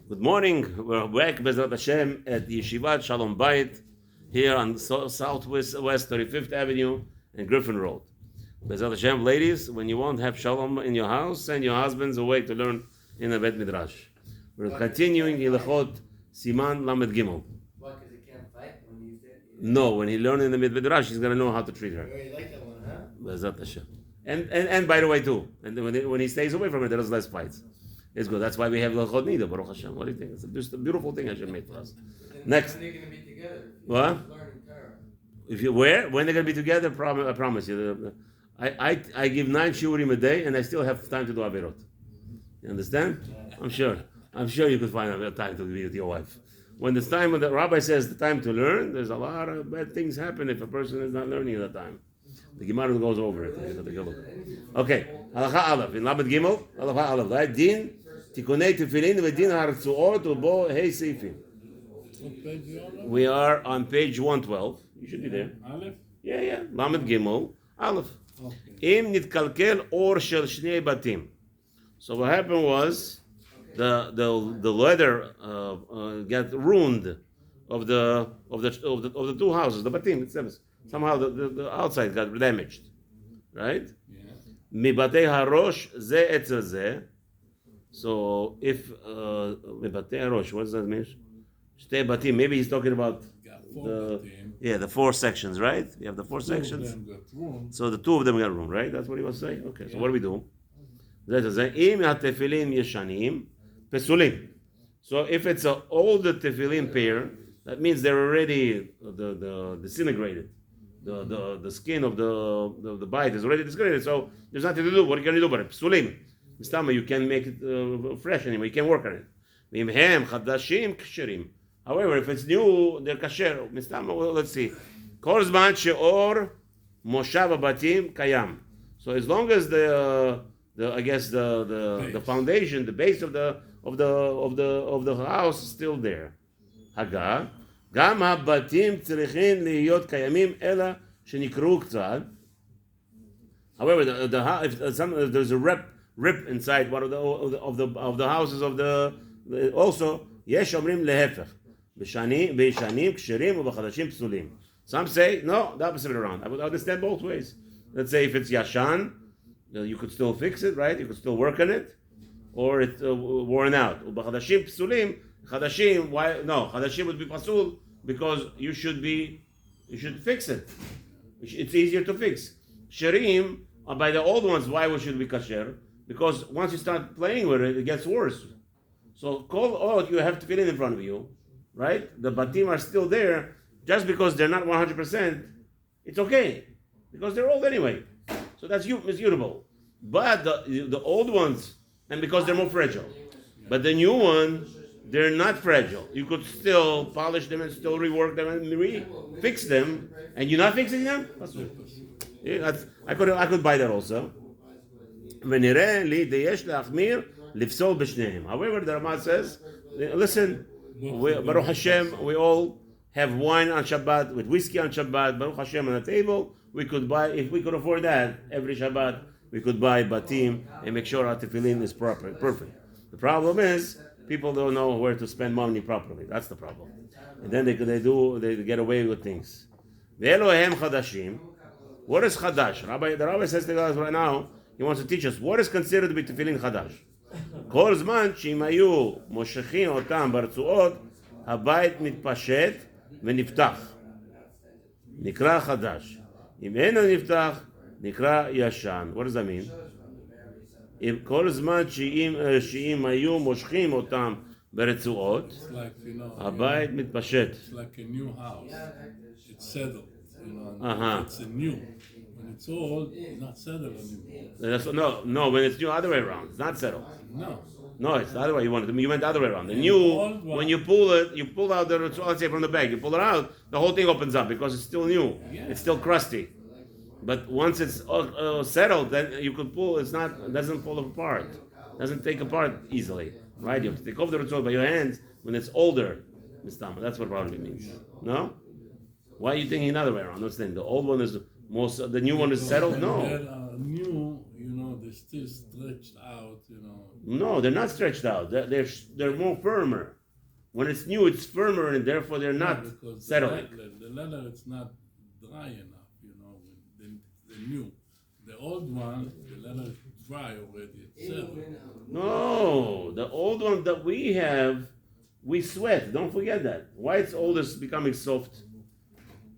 Good morning. We're back, Bezrat Hashem, at the Yeshivat Shalom Bayit here on Southwest 35th Avenue and Griffin Road. Bezrat Hashem, ladies, when you won't have Shalom in your house, send your husbands away to learn in the Bet Midrash. We're continuing Hilachot Siman Lamed Gimel. Why? Because he can't fight when he's there? No, when he learns in the Bet Midrash, he's going to know how to treat her. You like that one, huh? Bezrat Hashem. And by the way, too, and when he stays away from it, there's less fights. It's good. That's why we have Hilachot Nida, Baruch Hashem. What do you think? It's just a beautiful thing Hashem made for us. Next. When are they going to be together? What? If you where? When they're going to be together? I promise you. I give 9 shiurim a day, and I still have time to do averot. You understand? I'm sure you could find a time to be with your wife. When it's time, when the rabbi says the time to learn, there's a lot of bad things happen if a person is not learning at that time. The Gemara goes over it. Okay. Halacha Aleph. In Lamed Gimel, Halacha Aleph. Right? Din, Tikunei Tefillin, V'din Hartzuot, Ubo Hei Seifim. We are on page 112. You should be there. Aleph? Yeah. Lamed Gimel, Aleph. Im Nitkalkel Or Shel Shnei Batim. So what happened was the leather got ruined of the two houses, the Batim. It says somehow the outside got damaged, right? Mibatei harosh ze etzel ze. So if mibatei harosh, what does that mean? Shtei batim. Maybe he's talking about the 4 sections, right? You have the 4 sections. So the 2 of them got room, right? That's what he was saying. Okay. So what do we do? Im hatefillin yeshanim pesulim. So if it's an older tefillin pair, that means they're already the disintegrated. The skin of the bite is already disintegrated. So there's nothing to do. What are you going to do about it? Pesulim. Mistama, you can't make it fresh anymore. You can't work on it. V'imhem chadashim ksherim. However, if it's new, they're kasher. Mistama, well, let's see. Kol zman she'or moshav habatim kayam. So as long as the foundation, the base of the house is still there. Haga, gam habatim tzrichin liyot kayamim ela shenikru ktzad. However, if there's a rip inside one of the houses of the also yesh omrim lehefech b'shanim ksherim u'b'chadashim psulim. Some say no, the opposite around. I would understand both ways. Let's say if it's yashan, you could still fix it, right? You could still work on it, or it's worn out. U'b'chadashim psulim, chadashim. Why? No, chadashim would be pasul because you should fix it. It's easier to fix. Sherim, by the old ones, why should be kasher? Because once you start playing with it, it gets worse. So you have to fill in front of you, right? The batim are still there. Just because they're not 100%, it's okay. Because they're old anyway. So that's mutable. But the old ones, and because they're more fragile. But the new ones, they're not fragile. You could still polish them and still rework them and fix them. And you're not fixing them? Yeah, I could buy that also. However, the Rama says, listen, Baruch Hashem, we all have wine on Shabbat, with whiskey on Shabbat, Baruch Hashem on the table. We could buy, if we could afford that, every Shabbat, we could buy batim and make sure our tefillin is perfect. The problem is, people don't know where to spend money properly. That's the problem. And then they get away with things. Ve'elohem chadashim. What is chadash? The rabbi says to us right now, he wants to teach us what is considered to be tefillin chadash. Kol zman she'im hayu moshechin otam bartzuot, habayit mitpashet v'niftach. Nikra chadash. Im eno niftach, nikra yashan. What does that mean? If kol zman she'im hayu moshechin otam bartzuot, habayit mitpashet. It's like a new house. It's settled. It's a new. When it's old, it's not settled anymore. No. When it's new, other way around. It's not settled. No, it's the other way. You went the other way around. The new, when you pull it, you pull out let's say from the bag. You pull it out, the whole thing opens up because it's still new. Yeah. It's still crusty. But once it's settled, then you could pull. It doesn't fall apart. It doesn't take apart easily, right? You have to take off the ritzot by your hands when it's older. That's what probably means. No. Why are you thinking another way around? What's the thing? The old one is the new one is settled? No. New, there's still stretched out, you know. No, they're not stretched out. They're more firmer. When it's new, it's firmer, and therefore they're not Because settling. the leather is not dry enough, you know. The new, the old one, the leather is dry already. It's settled. No, the old one that we have, we sweat. Don't forget that. Why it's old is becoming soft?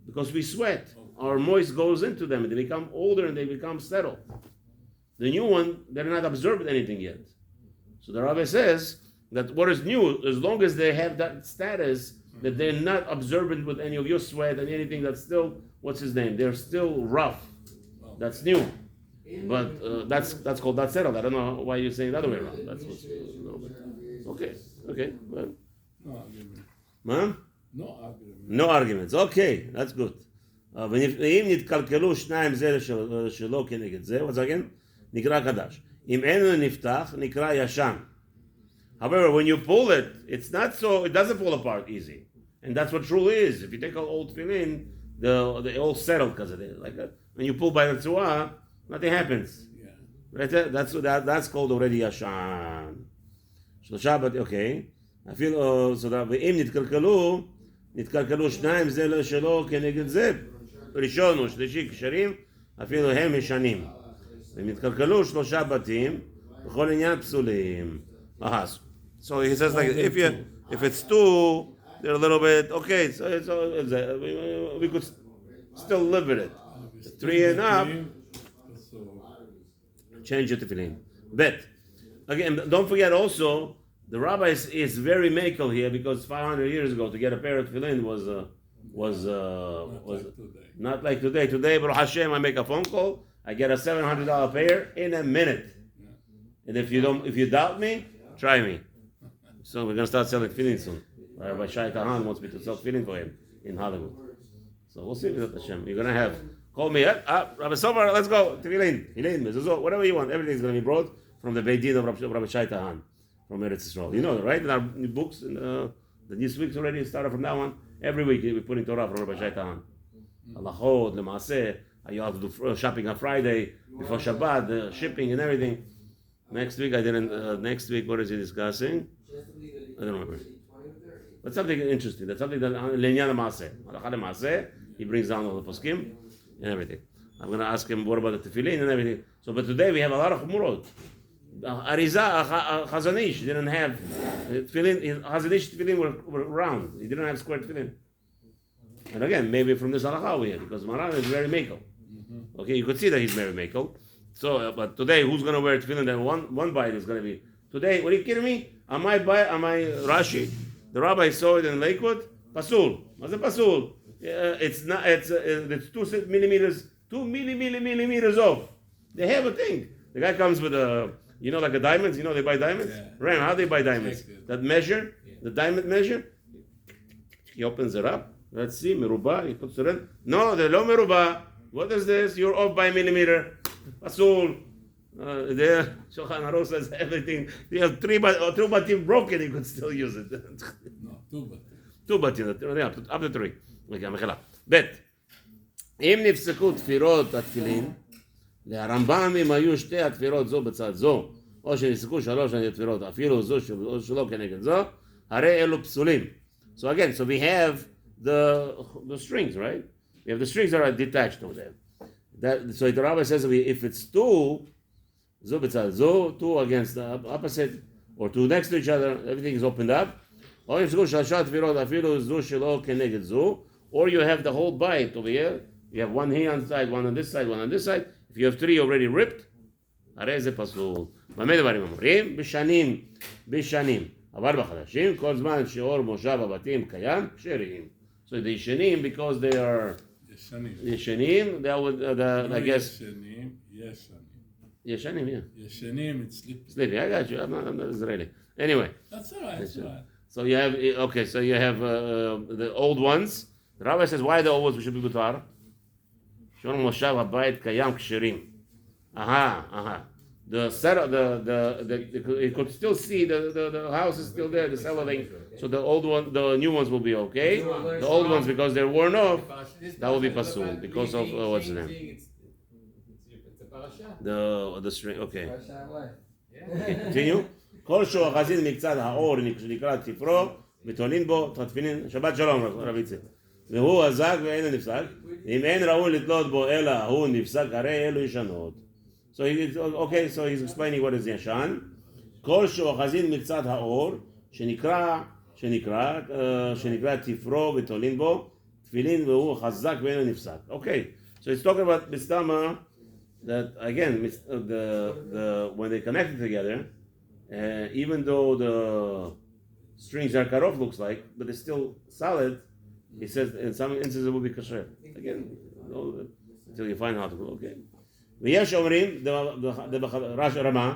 Because we sweat. Our moist goes into them, and they become older and they become settled. The new one, they're not absorbed anything yet. So the rabbi says that what is new, as long as they have that status, that they're not absorbent with any of your sweat and anything that's still, what's his name? They're still rough. That's new. But that's called that settled. I don't know why you're saying the other way around. That's what's okay. Well, No argument. huh? No argument. No arguments. Okay, that's good. ואם נתקלקלו שניים זה שלא כנגד זה, once again, נקרא חדש. אם אין נפתח, נקרא ישן. However, when you pull it, it's not so, it doesn't fall apart easy. And that's what true is. If you take an old tefillin, they all settle because of it. Like when you pull by the tzuah, nothing happens. Yeah. Right there? That's called already yashan. שלושה בת, okay. אפילו, so that, ואם נתקלקלו שניים זה שלא כנגד זה, ראשון או שלישי כשרים, אפילו הם ישנים. ואם נתקלקלו שלושה בתים, בכל עניין פסולים. So he says like, if it's two, they're a little bit, okay, so we could still live with it. 3 and up, change it to tefillin. But, again, don't forget also, the rabbi is very makel here because 500 years ago to get a pair of tefillin was not like today. Today, Baruch Hashem, I make a phone call, I get a $700 pair in a minute. And if you doubt me, try me. So we're gonna start selling tefillin soon. Rabbi Shai Tahan wants me to sell tefillin for him in Hollywood. So we'll see with Hashem. You're gonna have call me. Rabbi Sofer, let's go tefillin, mezuzot, whatever you want. Everything's gonna be brought from the Beit Din of Rabbi Shai Tahan from Eretz Yisrael. You know, right? In our books, the this week's already started from now on. Every week we're putting Torah from Rabbi Shai Tahan. Halachot, Lemaaseh. You have to do shopping on Friday before Shabbat, the shipping and everything. Next week I didn't. Next week, what is he discussing? I don't remember. But something interesting. That's something that Lenyan Maaseh. Halacha Maaseh. He brings down all the poskim and everything. I'm going to ask him what about the tefillin and everything. So, but today we have a lot of chumurot. Arizah, Chazanish didn't have tefillin. Chazanish tefillin were round. He didn't have square tefillin. And again, maybe from this halacha we have because Maran is very makel. Okay, you could see that he's very makel. So, but today, who's going to wear tefillin? Then one bite is going to be today. What are you kidding me? Am I Rashi? The rabbi saw it in Lakewood. Pasul. What's a pasul? It's not. It's 2 millimeters. 2 millimeters off. They have a thing. The guy comes with a, like a diamonds. They buy diamonds. Yeah. Ram, how they buy diamonds? That measure, the diamond measure. He opens it up. Let's see, meruba. He puts it in. No, they're low meruba. What is this? You're off by a millimeter. Pasul. There, Shulchan Aruch says everything. You have two batim broken, you could still use it. No, 2 batim. 2 batim, up to 3. ב' אם נפסקו תפירות התפילין, לרמב"ם אם היו שתי התפירות זו בצד זו, או שנפסקו 3 התפירות, אפילו זו שלא כנגד זו, הרי אלו פסולים. So again, so we have the strings, right? We have the strings that are detached over there. So the rabbi says if it's 2, זו בצד זו, 2 against the opposite, or 2 next to each other, everything is opened up. או נפסקו 3 תפירות, אפילו זו שלא כנגד זו, or you have the whole bite over here. You have one here on the side, one on this side, one on this side. If you have 3 already ripped, הרי זה פסול. במה דברים אומרים? בשנים. אבל בחדשים, כל זמן שאור מושב הבתים קיים, כשרים. So the ישנים, because they are ישנים, that would, I guess... ישנים, yeah. ישנים, it's sleeping. Sleeping, I got you, I'm not Israeli. Anyway. That's all right, that's all right. So you have, the old ones. The rabbi says, why the old ones should be butar? שאור מושב הבית קיים, כשרים. The set, you could still see the house is still there, the cellar thing. So the new ones will be okay. The old ones, because they're worn off, that will be pasul because of what's the name. It's a parasha. the string. Okay. Fresh out life. Yeah. Continue. כל שהוא החזין מקצת האור שנקרא תפרו ותולין בו תפילין שבת שלום רב איציק והוא הזק ואין נפסק אם אין ראוי לתלות בו אלא הוא נפסק הרי אלו ישנות. So he's explaining what is ישן. כל שהוא החזין מקצת האור שנקרא תפרו ותולין בו תפילין והוא חזק ואין נפסק. Okay, so it's talking about Mistama that again when they connected together, even though the strings are cut off, looks like, but it's still solid. He says in some instances it will be kasher. Again, until you find how to go. Okay. ויש אומרים, רמה,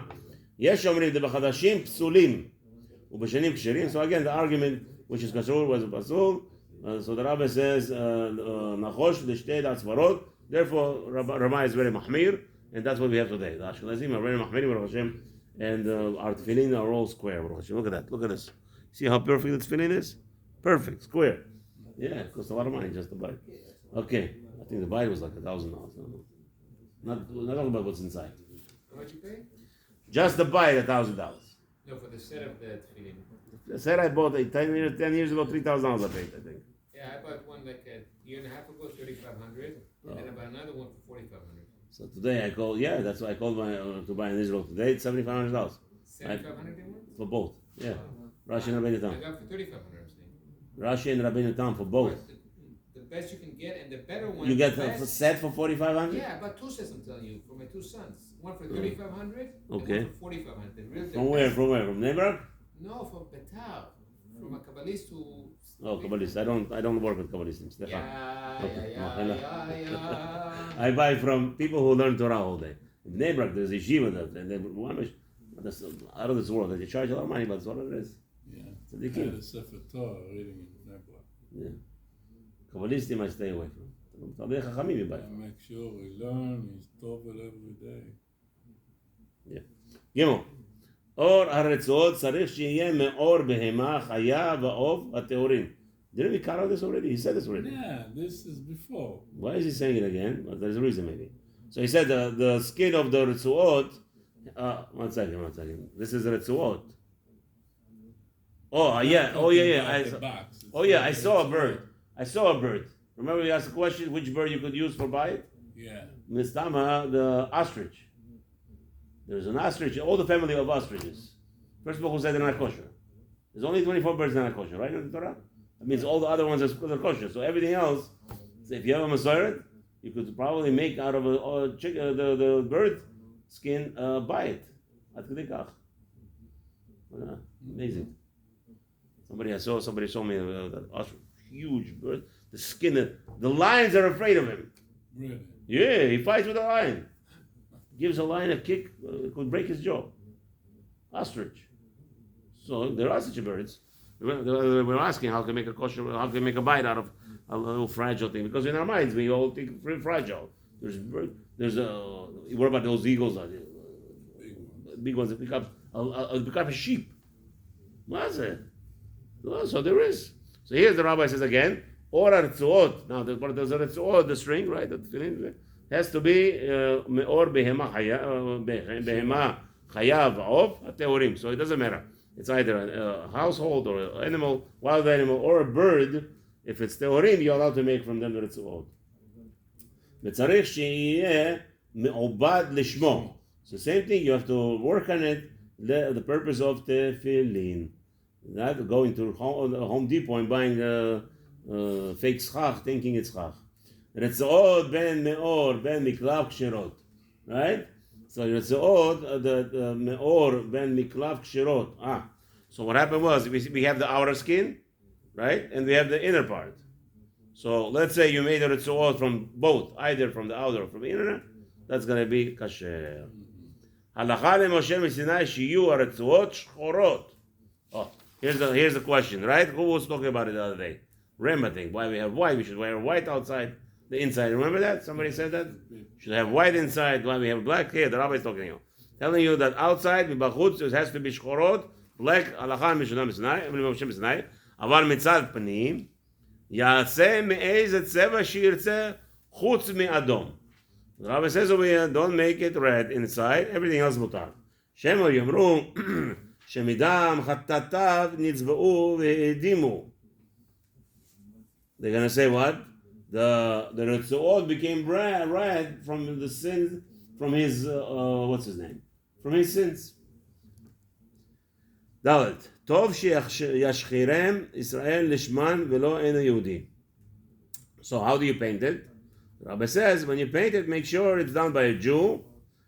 יש אומרים דבחדשים פסולים ובשנים כשרים. So again, the argument which is kasher was a pasul. So the rabbi says nachosh l'shtei da'atzvarot. Therefore, Rama is very mahmir, and that's what we have today. The Ashkenazim are very mahmir, Baruch Hashem, and our tefillin are all square. Baruch Hashem. Look at that. Look at this. See how perfect the tefillin is? Perfect, square. Yeah, it costs a lot of money just to buy it. Okay, I think the buy was like $1,000. Not talking about what's inside. How much you pay? Just the buy $1,000. No, for the set of the tefillin. I said I bought it 10 years ago, $3,000 I paid, I think. Yeah, I bought one like a year and a half ago, 3,500, and I bought another one for 4,500. So today I called, that's why I called to buy in Israel today. It's $7,500 $7,500 they want? for both. Yeah, Rashi and Rabbeinu I Tam. got for 3,500, I'm saying. Rashi and Rabbeinu Tam for both. The best you can get, and the better one. You get the a best, set for 4,500. Yeah, I bought two sets, I'm telling you, for my two sons. One for 3,500, Okay. and one for 4,500. The real From where? From where? From Nebrak? No, from Betar. From a Kabbalist to. Oh, Kabbalist. I don't work with Kabbalistim. Stefan. Yeah. I buy from people who learn Torah all day. In Nebrak, there's a yeshiva and that's out of this world. They charge a lot of money, but that's what it is. Yeah. So they I keep. had a Sefer Torah reading in Nebra. Yeah. Kabbalistim I stay away from. Talmidei Chachamim you buy. I make sure we learn, he's tovel every day. ג' אור הרצועות צריך שיהיה מאור בהמה, חיה ועוף הטהורים. Didn't we cover this already? He said this already. Yeah, this is before. Why is he saying it again? Well, there's a reason maybe. So he said the skin of the retzuot. One second. This is retzuot. I saw a bird. Remember we asked the question which bird you could use for bite? Yeah. Mistama, the ostrich. There's an ostrich, all the family of ostriches. First of all, who said they're not kosher? There's only 24 birds that are not kosher, right in the Torah? That means all the other ones are kosher. So everything else, so if you have a Masoret, you could probably make out of the bird skin bite. Amazing. Somebody showed me that ostrich, huge bird. The skin, the lions are afraid of him. Really? Yeah, he fights with a lion. Gives a lion a kick, could break his jaw. Ostrich. So there are such birds. We're asking how can make a kosher, how can make a bite out of a little fragile thing? Because in our minds we all think fragile. What about those eagles? Big ones that pick up a sheep. What is it? So there is. So here's the rabbi says again. Or retzuot. Now there's a retzuot, the string, right? The filling has to be meor behema chaya va'ov teorim. So it doesn't matter. It's either a household or an animal, wild animal, or a bird. If it's teorim, you're allowed to make from them the retzuot. וצריך שיהיה מעובד לשמו. So same thing, you have to work on it, the purpose of tefillin. Not going to Home Depot and buying fake schach, thinking it's schach. רצועות בין מאור, בין מקלף כשרות. Right? So רצועות, the מאור, בין מקלף כשרות. So what happened was, we have the outer skin, right? And we have the inner part. So let's say you made a retzuot from both, either from the outer or from the inner, that's going to be kasher. Halacha למשה מסיני שיהיו הרצועות שחורות. Here's the question, right? Who was talking about it the other day? Rem, I think. Why we have white? We should wear white outside, the inside. Remember that? Somebody said that? Should have white inside. Why we have black? Here, the rabbi is talking to you. Telling you that outside, מבחוץ, it has to be שחורות, black, הלכה משונה מסיני, אבל מצד פנים, יעשה מאיזה צבע שירצה חוץ מאדום. The Rabbi says over here, don't make it red inside, everything else mutar. Shemo yomru, shemidam chattatav nitzva'u ve'edimu. They're going to say what? The Ritzuot became red from the sins, from his, what's his name? From his sins. Dalet. Tov sheyashchirem Israel lishman velo ena Yehudi. So how do you paint it? Rabbi says, when you paint it, make sure it's done by a Jew,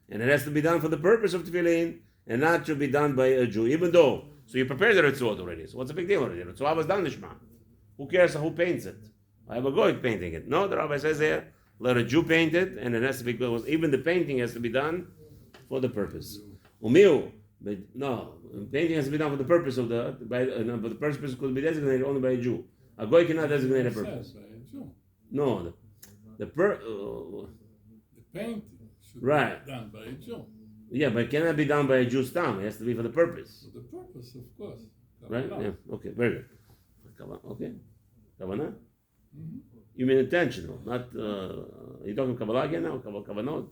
and it has to be done for the purpose of tefillin, and not to be done by a Jew, even though, so you prepared the Ritzuot already, so what's the big deal already? The Ritzuot was done lishman. Who cares who paints it? I have a goy painting it. No, the Rabbi says here, let a Jew paint it, and it has to be, because even the painting has to be done for the purpose. Umiu, but no, painting has to be done for the purpose of but the purpose could be designated only by a Jew. A goy cannot designate a purpose. No, the painting should be done by a Jew. Yeah, but it cannot be done by a Jew stam. It has to be for the purpose. For the purpose, of course. Right? Yeah. Okay, very good. Okay. Kavanah? Mm-hmm. You mean intentional, not, you talking Kabbalah again now? Kavanot?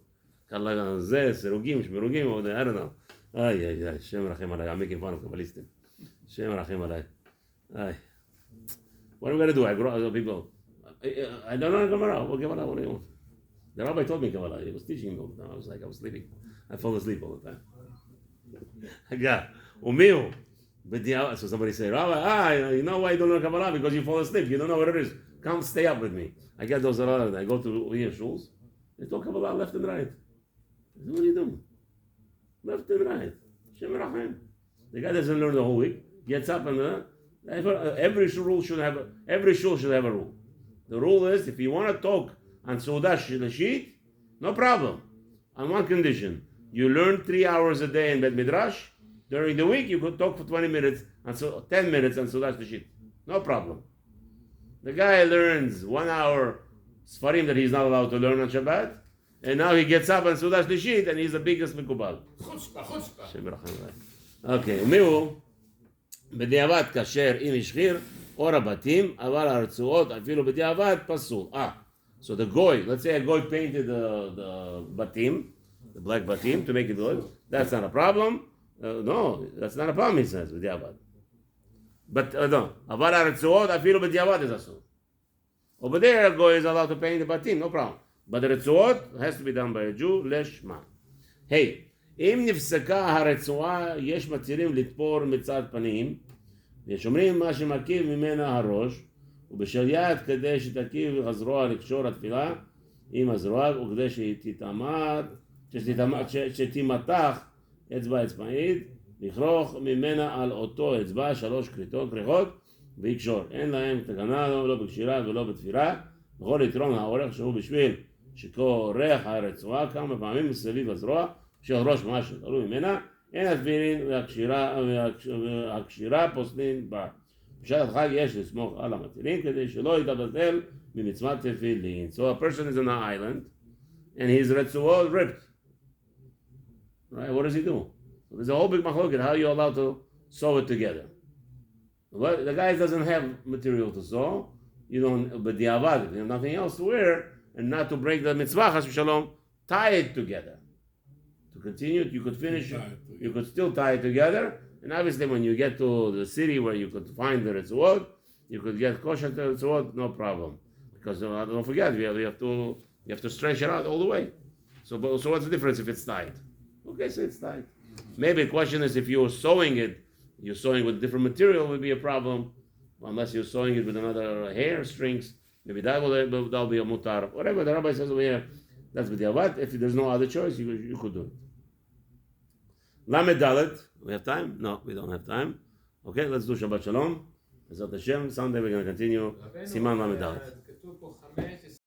Serugim, Shmerugim, I don't know. Ay, Shem Rachem Alay. I'm making fun of Kabbalistim. Shem Rachem Alay. Ay. What am I going to do? I grow up, people. I don't know Kabbalah. What Kabbalah? What do you want? The rabbi told me Kabbalah. He was teaching me all the time. I was sleeping. I fall asleep all the time. Yeah. Umiu. So somebody say, Rabbi, you know why you don't know Kabbalah? Because you fall asleep. You don't know what it is. Come stay up with me. I get those a lot. I go to here shuls. They talk Kabbalah left and right. I say, what are you doing? Left and right. Shem Rachem. The guy doesn't learn the whole week. Gets up and every shul should have a rule. The rule is, if you want to talk on Sudash Shilashit, no problem. On one condition, you learn 3 hours a day in Bet Midrash. During the week, you could talk for 20 minutes, and 10 minutes on Sudash Shilashit. No problem. The guy learns 1 hour Sfarim that he's not allowed to learn on Shabbat, and now he gets up on Sudash Shilashit, and he's the biggest Mikubal. Chutzpah. Okay, Umiu, בדיעבד כשר אם השחיר אור הבתים, אבל הרצועות אפילו בדיעבד פסול. So the goy, let's say a goy painted the batim, the black batim to make it good. That's not a problem. No, that's not a problem, he says, בדיעבד. But no, אבל הרצועות אפילו בדיעבד is אסור. Over there, a goy is allowed to paint the batim, no problem. But the רצועות has to be done by a Jew, לשמה. Hey, אם נפסקה הרצועה, יש מתירים לתפור מצד פנים, יש אומרים מה שמקיף ממנה הראש, ובשל יד כדי שתקיף הזרוע לקשור התפילה עם הזרוע, וכדי שתימתח אצבע אצבעית, לכרוך ממנה על אותו אצבע 3 כריכות ויקשור. אין להם תקנה לא בקשירה ולא בתפירה, בכל יתרון האורך שהוא בשביל שכורך הרצועה כמה פעמים מסביב הזרוע, של ראש משהו, תלוי ממנה, אין התפילין והקשירה פוסלין בה. בשעת החג יש לסמוך על המתירים כדי שלא יתבטל ממצוות תפילין. So a person is on an island and his רצועות ripped. Right? What does he do? So there's a whole big machloket. How are you allowed to sew it together? Well, the guy doesn't have material to sew. You don't, but the avad, you have nothing else to wear, and not to break the mitzvah, chas v'shalom, tie it together. To continue, you could finish, you could still tie it together, and obviously when you get to the city where you could find the Ritzuot, you could get kosher to Ritzuot, no problem. Because don't forget, you have to stretch it out all the way. So what's the difference if it's tied? Okay, so it's tied. Maybe the question is if you're sewing with different material would be a problem, unless you're sewing it with another hair strings, maybe that'll be a mutar. Whatever the rabbi says over here, that's b'diavad. If there's no other choice, you could do it. Lamed Dalet. We have time? No, we don't have time. Okay, let's do Shabbat Shalom. Bezat Hashem. Sunday we're going to continue. Siman Lamed Dalet.